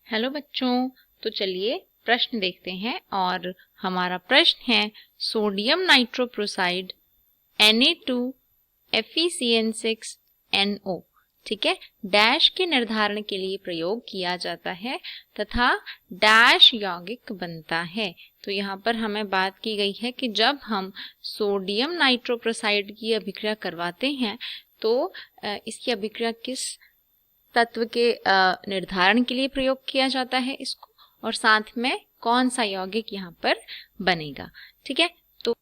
Hello बच्चों, तो चलिए प्रश्न देखते हैं। और हमारा प्रश्न है सोडियम नाइट्रोप्रोसाइड Na2FeCN6NO, ठीक है, डैश के निर्धारण के लिए प्रयोग किया जाता है तथा डैश यौगिक बनता है। तो यहाँ पर हमें बात की गई है कि जब हम सोडियम नाइट्रोप्रोसाइड की अभिक्रिया करवाते हैं तो इसकी अभिक्रिया किस तत्व के निर्धारण के लिए प्रयोग किया जाता है इसको, और साथ में कौन सा यौगिक यहाँ पर बनेगा। ठीक है, तो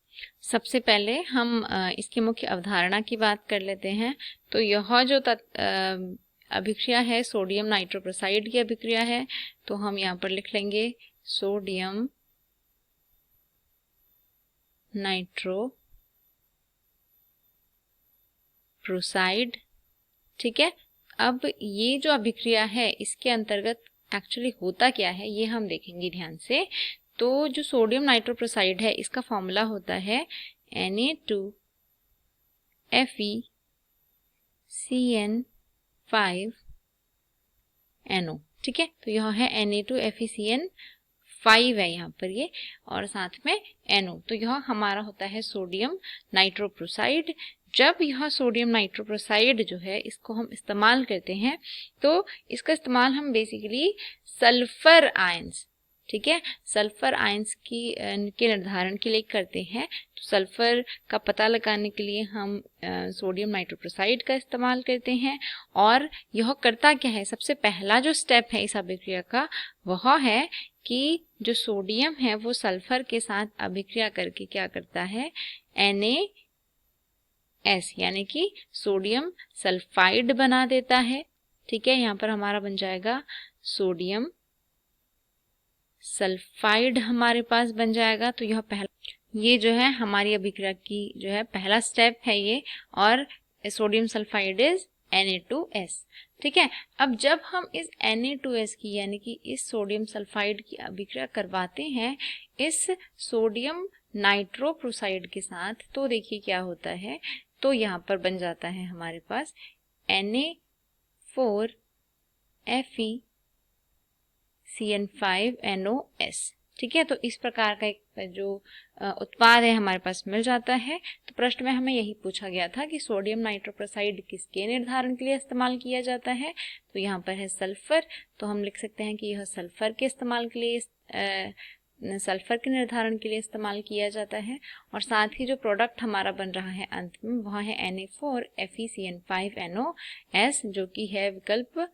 सबसे पहले हम इसकी मुख्य अवधारणा की बात कर लेते हैं। तो यह जो अभिक्रिया है सोडियम नाइट्रोप्रोसाइड की अभिक्रिया है, तो हम यहाँ पर लिख लेंगे सोडियम नाइट्रोप्रोसाइड। ठीक है, अब ये जो अभिक्रिया है इसके अंतर्गत एक्चुअली होता क्या है ये हम देखेंगे ध्यान से। तो जो सोडियम नाइट्रोप्रोसाइड है इसका फॉर्मूला होता है Na2FeCN5NO। ठीक है, तो यह है Na2FeCN5 है यहाँ पर ये, और साथ में NO, तो यह हमारा होता है सोडियम नाइट्रोप्रोसाइड। जब यह सोडियम नाइट्रोप्रोसाइड जो है इसको हम इस्तेमाल करते हैं तो इसका इस्तेमाल हम बेसिकली सल्फर आयंस, ठीक है, सल्फर आयंस के निर्धारण के लिए करते हैं। तो सल्फर का पता लगाने के लिए हम सोडियम नाइट्रोप्रोसाइड का इस्तेमाल करते हैं। और यह करता क्या है, सबसे पहला जो स्टेप है इस अभिक्रिया का वह है कि जो सोडियम है वो सल्फर के साथ अभिक्रिया करके क्या करता है, NaS यानी कि सोडियम सल्फाइड बना देता है। ठीक है, यहाँ पर हमारा बन जाएगा सोडियम सल्फाइड हमारे पास बन जाएगा। तो यह ये जो है हमारी अभिक्रिया की जो है पहला स्टेप है ये, और सोडियम सल्फाइड इज Na2S। ठीक है, अब जब हम इस Na2S की यानी कि इस सोडियम सल्फाइड की अभिक्रिया करवाते हैं इस सोडियम नाइट्रोप्रोसाइड के साथ, तो देखिए क्या होता है। तो यहाँ पर बन जाता है हमारे पास Na4FeCN5NOS। ठीक है, तो इस प्रकार का एक जो उत्पाद है हमारे पास मिल जाता है। तो प्रश्न में हमें यही पूछा गया था कि सोडियम नाइट्रोप्रोसाइड किसके निर्धारण के लिए इस्तेमाल किया जाता है। तो यहाँ पर है सल्फर, तो हम लिख सकते हैं कि यह सल्फर के इस्तेमाल के लिए सल्फर के निर्धारण के लिए इस्तेमाल किया जाता है। और साथ ही जो प्रोडक्ट हमारा बन रहा है अंत में वह है Na4FeCN5NOS, जो कि है विकल्प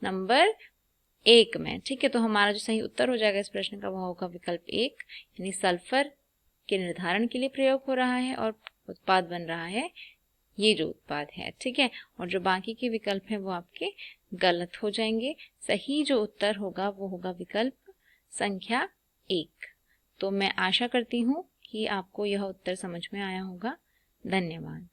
नंबर 1 में। ठीक है, तो हमारा जो सही उत्तर हो जाएगा इस प्रश्न का वह होगा विकल्प 1, यानी सल्फर के निर्धारण के लिए प्रयोग हो रहा है और उत्पाद बन रहा है ये जो उत्पाद है। ठीक है, और जो बाकी के विकल्प हैं वो आपके गलत हो जाएंगे। सही जो उत्तर होगा वो होगा विकल्प संख्या 1। तो मैं आशा करती हूँ कि आपको यह उत्तर समझ में आया होगा। धन्यवाद।